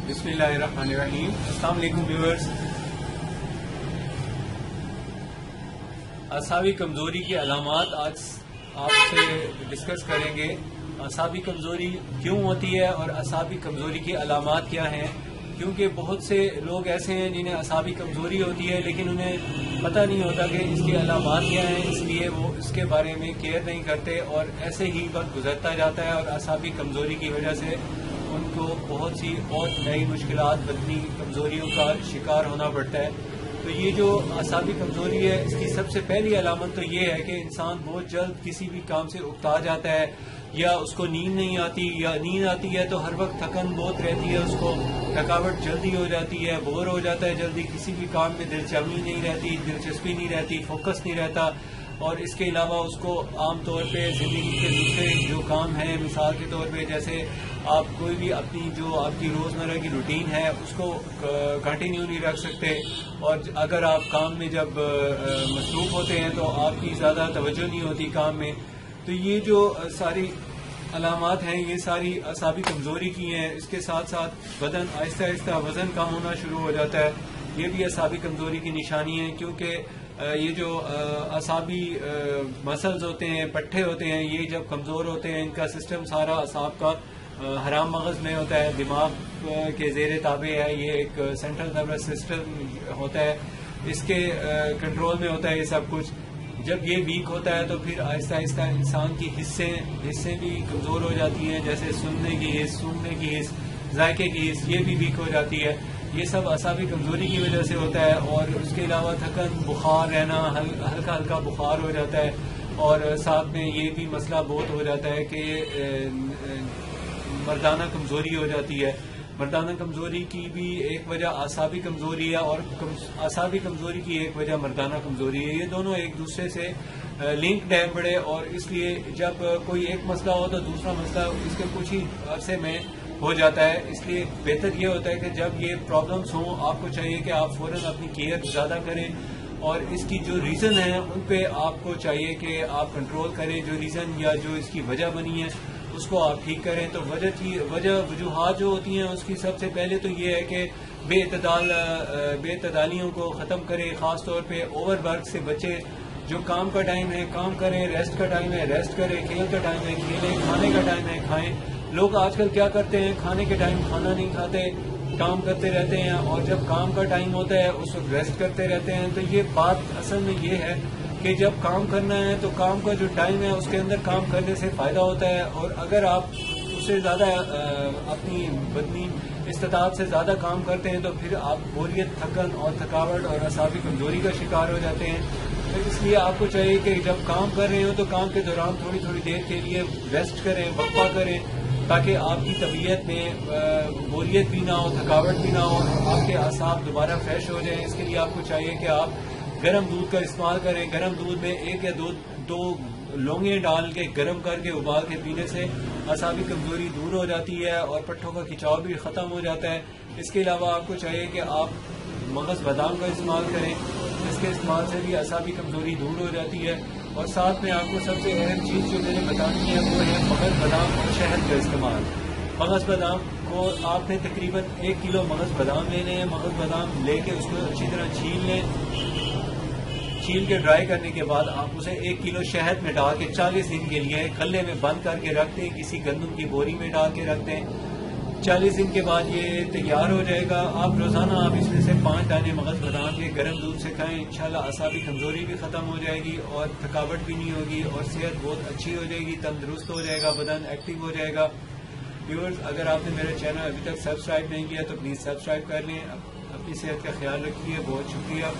بسم اللہ الرحمن الرحیم. السلام علیکم ویورز. اعصابی کمزوری کی علامات آج آپ سے ڈسکس کریں گے. اعصابی کمزوری کیوں ہوتی ہے اور اعصابی کمزوری کی علامات کیا ہیں، کیونکہ بہت سے لوگ ایسے ہیں جنہیں اعصابی کمزوری ہوتی ہے لیکن انہیں پتہ نہیں ہوتا کہ اس کی علامات کیا ہیں، اس لیے وہ اس کے بارے میں کیئر نہیں کرتے اور ایسے ہی وقت گزرتا جاتا ہے اور اعصابی کمزوری کی وجہ سے ان کو بہت سی اور نئی مشکلات، بدنی کمزوریوں کا شکار ہونا پڑتا ہے. تو یہ جو اعصابی کمزوری ہے، اس کی سب سے پہلی علامت تو یہ ہے کہ انسان بہت جلد کسی بھی کام سے اکتا جاتا ہے، یا اس کو نیند نہیں آتی، یا نیند آتی ہے تو ہر وقت تھکن بہت رہتی ہے، اس کو تھکاوٹ جلدی ہو جاتی ہے، بور ہو جاتا ہے جلدی، کسی بھی کام میں دلچسپی نہیں رہتی، فوکس نہیں رہتا. اور اس کے علاوہ اس کو عام طور پہ زندگی کے دوسرے جو کام ہیں، مثال کے طور پہ جیسے آپ کوئی بھی اپنی جو آپ کی روزمرہ کی روٹین ہے اس کو کنٹینیو نہیں رکھ سکتے، اور اگر آپ کام میں جب مصروف ہوتے ہیں تو آپ کی زیادہ توجہ نہیں ہوتی کام میں. تو یہ جو ساری علامات ہیں یہ ساری اعصابی کمزوری کی ہیں. اس کے ساتھ ساتھ بدن آہستہ آہستہ وزن کم ہونا شروع ہو جاتا ہے، یہ بھی اعصابی کمزوری کی نشانی ہے، کیونکہ یہ جو اعصابی مسلز ہوتے ہیں، پٹھے ہوتے ہیں، یہ جب کمزور ہوتے ہیں، ان کا سسٹم سارا اعصاب کا حرام مغز میں ہوتا ہے، دماغ کے زیر تابع ہے، یہ ایک سینٹرل نروس سسٹم ہوتا ہے، اس کے کنٹرول میں ہوتا ہے یہ سب کچھ. جب یہ ویک ہوتا ہے تو پھر آہستہ آہستہ انسان کی حصے بھی کمزور ہو جاتی ہیں، جیسے سننے کی حص، سونگنے کی حص، ذائقے کی حص، یہ بھی ویک ہو جاتی ہے. یہ سب اعصابی کمزوری کی وجہ سے ہوتا ہے. اور اس کے علاوہ تھکن، بخار رہنا، ہلکا ہلکا بخار ہو جاتا ہے، اور ساتھ میں یہ بھی مسئلہ بہت ہو جاتا ہے کہ مردانہ کمزوری ہو جاتی ہے. مردانہ کمزوری کی بھی ایک وجہ اعصابی کمزوری ہے، اور اعصابی کمزوری کی ایک وجہ مردانہ کمزوری ہے. یہ دونوں ایک دوسرے سے لنکڈ ہیں بڑے، اور اس لیے جب کوئی ایک مسئلہ ہو تو دوسرا مسئلہ اس کے کچھ ہی عرصے میں ہو جاتا ہے. اس لیے بہتر یہ ہوتا ہے کہ جب یہ پرابلمس ہوں آپ کو چاہیے کہ آپ فوراً اپنی کیئر زیادہ کریں، اور اس کی جو ریزن ہیں ان پہ آپ کو چاہیے کہ آپ کنٹرول کریں. جو ریزن یا جو اس کی وجہ بنی ہے اس کو آپ ٹھیک کریں. تو وجوہات جو ہوتی ہیں اس کی سب سے پہلے تو یہ ہے کہ بے اعتدالیوں کو ختم کریں، خاص طور پہ اوور ورک سے بچے. جو کام کا ٹائم ہے کام کریں، ریسٹ کا ٹائم ہے ریسٹ کریں، کھیل کا ٹائم ہے کھیلیں، کھانے کا ٹائم ہے کھائیں. لوگ آج کل کیا کرتے ہیں، کھانے کے ٹائم کھانا نہیں کھاتے، کام کرتے رہتے ہیں، اور جب کام کا ٹائم ہوتا ہے اس وقت ریسٹ کرتے رہتے ہیں. تو یہ بات اصل میں یہ ہے کہ جب کام کرنا ہے تو کام کا جو ٹائم ہے اس کے اندر کام کرنے سے فائدہ ہوتا ہے، اور اگر آپ اس سے زیادہ اپنی بدنی استطاعت سے زیادہ کام کرتے ہیں تو پھر آپ بوریت، تھکن اور تھکاوٹ اور اعصابی کمزوری کا شکار ہو جاتے ہیں. تو اس لیے آپ کو چاہیے کہ جب کام کر رہے ہو تو کام کے دوران تھوڑی تھوڑی دیر کے لیے ریسٹ کریں، وقفہ کریں، تاکہ آپ کی طبیعت میں بوریت بھی نہ ہو، تھکاوٹ بھی نہ ہو، آپ کے اعصاب دوبارہ فریش ہو جائیں. اس کے لیے آپ کو چاہیے کہ آپ گرم دودھ کا استعمال کریں. گرم دودھ میں ایک یا دو لونگیں ڈال کے گرم کر کے ابال کے پینے سے اعصابی کمزوری دور ہو جاتی ہے اور پٹھوں کا کھچاؤ بھی ختم ہو جاتا ہے. اس کے علاوہ آپ کو چاہیے کہ آپ مغز بادام کا استعمال کریں، اس کے استعمال سے بھی اعصابی کمزوری دور ہو جاتی ہے. اور ساتھ میں آپ کو سب سے اہم چیز جو میں نے بتانی ہے وہ ہے مغز بادام اور شہد کا استعمال. مغز بادام کو آپ نے تقریباً 1 کلو مغز بادام لینے ہیں. مغز بادام لے کے اس کو اچھی طرح چھیل لیں. چھیل کے ڈرائی کرنے کے بعد آپ اسے 1 کلو شہد میں ڈال کے 40 دن کے لیے کھلے میں بند کر کے رکھ دیں، کسی گندم کی بوری میں ڈال کے رکھ دیں. 40 دن کے بعد یہ تیار ہو جائے گا. آپ روزانہ اس میں سے 5 دانے مغز بادام کے گرم دودھ سے کھائیں. انشاءاللہ اعصابی کمزوری بھی ختم ہو جائے گی اور تھکاوٹ بھی نہیں ہوگی، اور صحت بہت اچھی ہو جائے گی، تندرست ہو جائے گا، بدن ایکٹیو ہو جائے گا. ویورز، اگر آپ نے میرا چینل ابھی تک سبسکرائب نہیں کیا تو پلیز سبسکرائب کر لیں. اپنی صحت کا خیال رکھیے. بہت شکریہ.